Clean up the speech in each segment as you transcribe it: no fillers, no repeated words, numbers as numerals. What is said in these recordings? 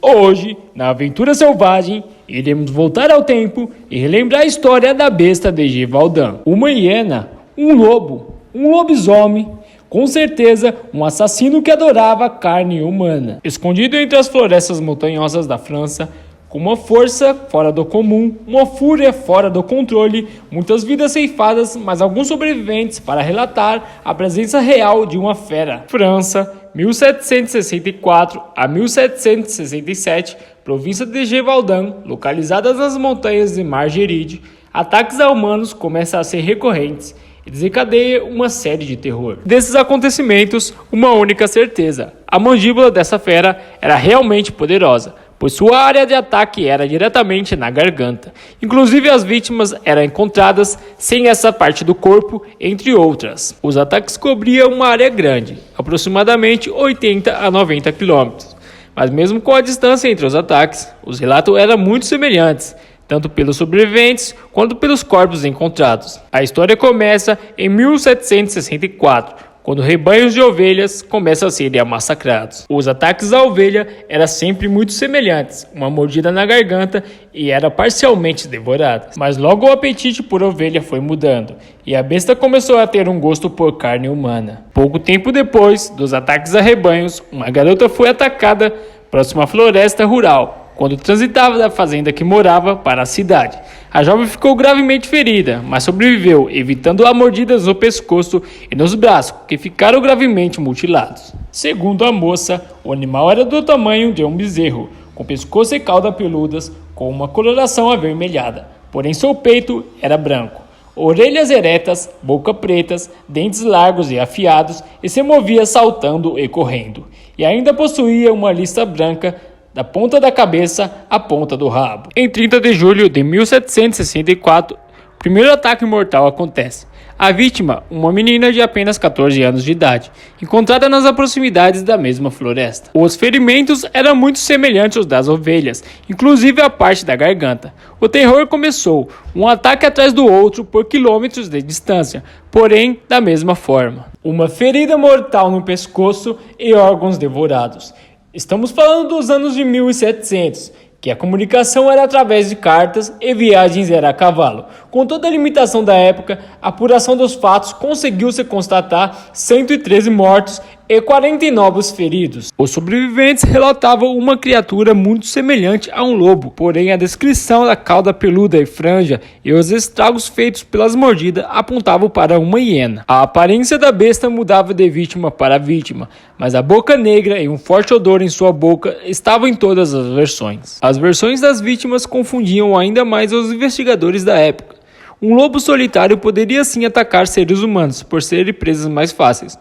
Hoje, na Aventura Selvagem, iremos voltar ao tempo e relembrar a história da besta de Gévaudan. Uma hiena, um lobo, um lobisomem, com certeza um assassino que adorava carne humana. Escondido entre as florestas montanhosas da França, com uma força fora do comum, uma fúria fora do controle, muitas vidas ceifadas, mas alguns sobreviventes para relatar a presença real de uma fera. França, 1764 a 1767, província de Gévaudan, localizadas nas montanhas de Margeride, ataques a humanos começam a ser recorrentes e desencadeia uma série de terror. Desses acontecimentos, uma única certeza: a mandíbula dessa fera era realmente poderosa, pois sua área de ataque era diretamente na garganta. Inclusive as vítimas eram encontradas sem essa parte do corpo, entre outras. Os ataques cobriam uma área grande, aproximadamente 80 a 90 quilômetros. Mas mesmo com a distância entre os ataques, os relatos eram muito semelhantes, tanto pelos sobreviventes quanto pelos corpos encontrados. A história começa em 1764, quando rebanhos de ovelhas começam a serem massacrados. Os ataques à ovelha eram sempre muito semelhantes, uma mordida na garganta e era parcialmente devorada. Mas logo o apetite por ovelha foi mudando, e a besta começou a ter um gosto por carne humana. Pouco tempo depois dos ataques a rebanhos, uma garota foi atacada próximo à floresta rural, quando transitava da fazenda que morava para a cidade. A jovem ficou gravemente ferida, mas sobreviveu, evitando a mordidas no pescoço e nos braços, que ficaram gravemente mutilados. Segundo a moça, o animal era do tamanho de um bezerro, com pescoço e cauda peludas, com uma coloração avermelhada, porém seu peito era branco. Orelhas eretas, boca pretas, dentes largos e afiados, e se movia saltando e correndo. E ainda possuía uma lista branca da ponta da cabeça à ponta do rabo. Em 30 de julho de 1764, o primeiro ataque mortal acontece. A vítima, uma menina de apenas 14 anos de idade, encontrada nas proximidades da mesma floresta. Os ferimentos eram muito semelhantes aos das ovelhas, inclusive a parte da garganta. O terror começou, um ataque atrás do outro por quilômetros de distância, porém da mesma forma. Uma ferida mortal no pescoço e órgãos devorados. Estamos falando dos anos de 1700, que a comunicação era através de cartas e viagens era a cavalo. Com toda a limitação da época, a apuração dos fatos conseguiu-se constatar 113 mortos e 49 feridos. Os sobreviventes relatavam uma criatura muito semelhante a um lobo, porém a descrição da cauda peluda e franja e os estragos feitos pelas mordidas apontavam para uma hiena. A aparência da besta mudava de vítima para vítima, mas a boca negra e um forte odor em sua boca estavam em todas as versões. As versões das vítimas confundiam ainda mais os investigadores da época. Um lobo solitário poderia sim atacar seres humanos por serem presas mais fáceis,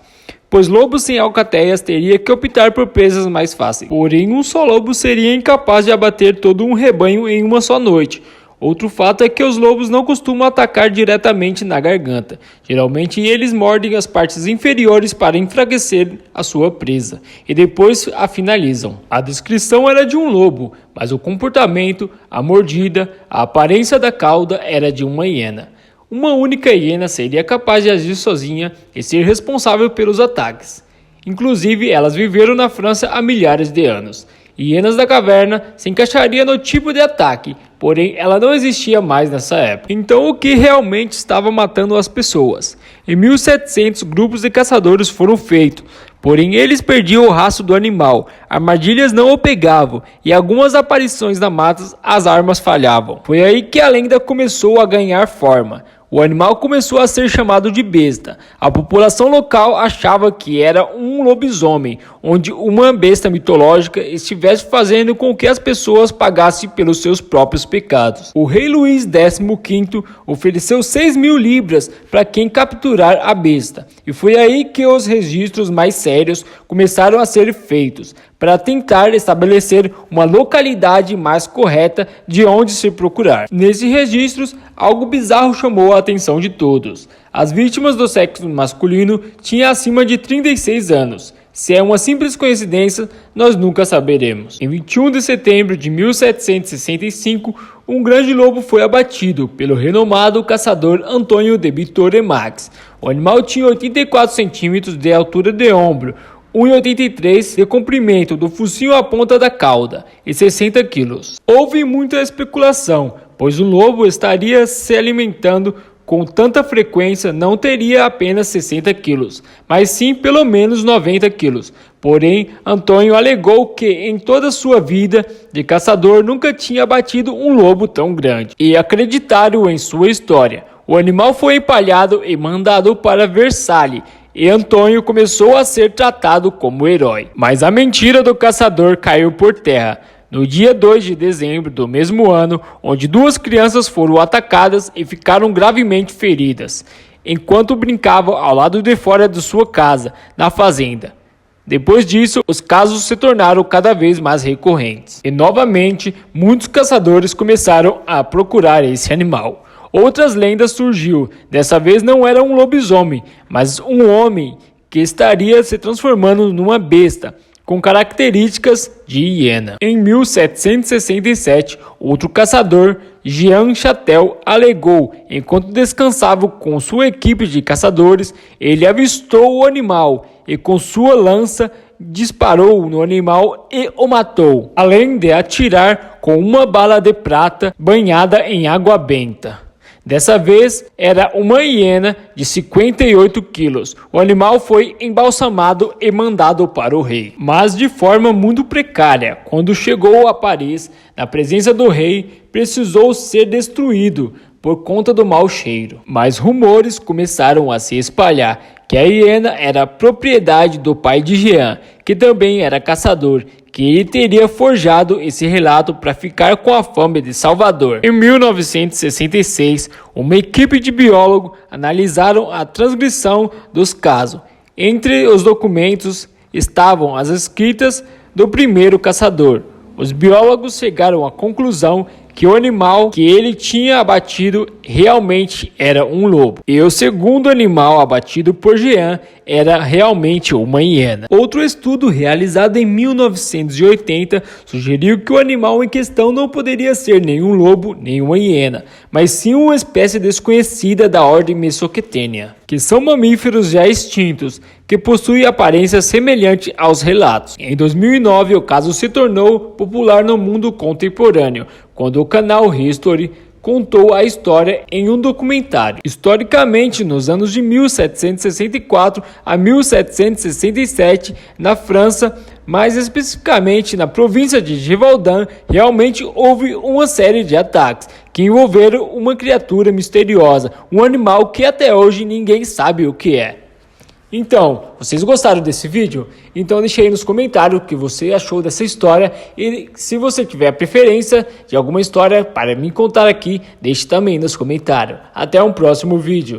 pois lobos sem alcateias teria que optar por presas mais fáceis. Porém, um só lobo seria incapaz de abater todo um rebanho em uma só noite. Outro fato é que os lobos não costumam atacar diretamente na garganta. Geralmente eles mordem as partes inferiores para enfraquecer a sua presa e depois a finalizam. A descrição era de um lobo, mas o comportamento, a mordida, a aparência da cauda era de uma hiena. Uma única hiena seria capaz de agir sozinha e ser responsável pelos ataques. Inclusive, elas viveram na França há milhares de anos. Hienas da caverna se encaixaria no tipo de ataque, porém ela não existia mais nessa época. Então o que realmente estava matando as pessoas? Em 1700, grupos de caçadores foram feitos, porém eles perdiam o rastro do animal, armadilhas não o pegavam e algumas aparições na mata as armas falhavam. Foi aí que a lenda começou a ganhar forma. O animal começou a ser chamado de besta. A população local achava que era um lobisomem, onde uma besta mitológica estivesse fazendo com que as pessoas pagassem pelos seus próprios pecados. O rei Luís XV ofereceu 6.000 libras para quem capturar a besta. E foi aí que os registros mais sérios começaram a ser feitos, para tentar estabelecer uma localidade mais correta de onde se procurar. Nesses registros, algo bizarro chamou a atenção de todos. As vítimas do sexo masculino tinham acima de 36 anos. Se é uma simples coincidência, nós nunca saberemos. Em 21 de setembro de 1765, um grande lobo foi abatido pelo renomado caçador Antônio de Bitore Max. O animal tinha 84 centímetros de altura de ombro, 1,83 de comprimento do focinho à ponta da cauda e 60 quilos. Houve muita especulação, pois o lobo estaria se alimentando com tanta frequência não teria apenas 60 quilos, mas sim pelo menos 90 quilos. Porém, Antônio alegou que em toda sua vida de caçador nunca tinha batido um lobo tão grande. E acreditaram em sua história. O animal foi empalhado e mandado para Versalhes, e Antônio começou a ser tratado como herói. Mas a mentira do caçador caiu por terra no dia 2 de dezembro do mesmo ano, onde 2 crianças foram atacadas e ficaram gravemente feridas, enquanto brincavam ao lado de fora de sua casa, na fazenda. Depois disso, os casos se tornaram cada vez mais recorrentes. E novamente, muitos caçadores começaram a procurar esse animal. Outras lendas surgiu. Dessa vez não era um lobisomem, mas um homem que estaria se transformando numa besta, com características de hiena. Em 1767, outro caçador, Jean Chatel, alegou, enquanto descansava com sua equipe de caçadores, ele avistou o animal e com sua lança disparou no animal e o matou, além de atirar com uma bala de prata banhada em água benta. Dessa vez era uma hiena de 58 quilos. O animal foi embalsamado e mandado para o rei, mas de forma muito precária. Quando chegou a Paris, na presença do rei, precisou ser destruído por conta do mau cheiro. Mas rumores começaram a se espalhar que a hiena era propriedade do pai de Jean, que também era caçador, que ele teria forjado esse relato para ficar com a fama de Salvador. Em 1966, uma equipe de biólogos analisaram a transcrição dos casos. Entre os documentos estavam as escritas do primeiro caçador. Os biólogos chegaram à conclusão que o animal que ele tinha abatido realmente era um lobo. E o segundo animal abatido por Jean era realmente uma hiena. Outro estudo realizado em 1980 sugeriu que o animal em questão não poderia ser nem um lobo, nem uma hiena, mas sim uma espécie desconhecida da ordem Mesocotênia, que são mamíferos já extintos, que possuem aparência semelhante aos relatos. Em 2009, o caso se tornou popular no mundo contemporâneo, quando o canal History contou a história em um documentário. Historicamente, nos anos de 1764 a 1767, na França, mais especificamente na província de Gévaudan, realmente houve uma série de ataques que envolveram uma criatura misteriosa, um animal que até hoje ninguém sabe o que é. Então, vocês gostaram desse vídeo? Então deixe aí nos comentários o que você achou dessa história e se você tiver preferência de alguma história para me contar aqui, deixe também nos comentários. Até um próximo vídeo.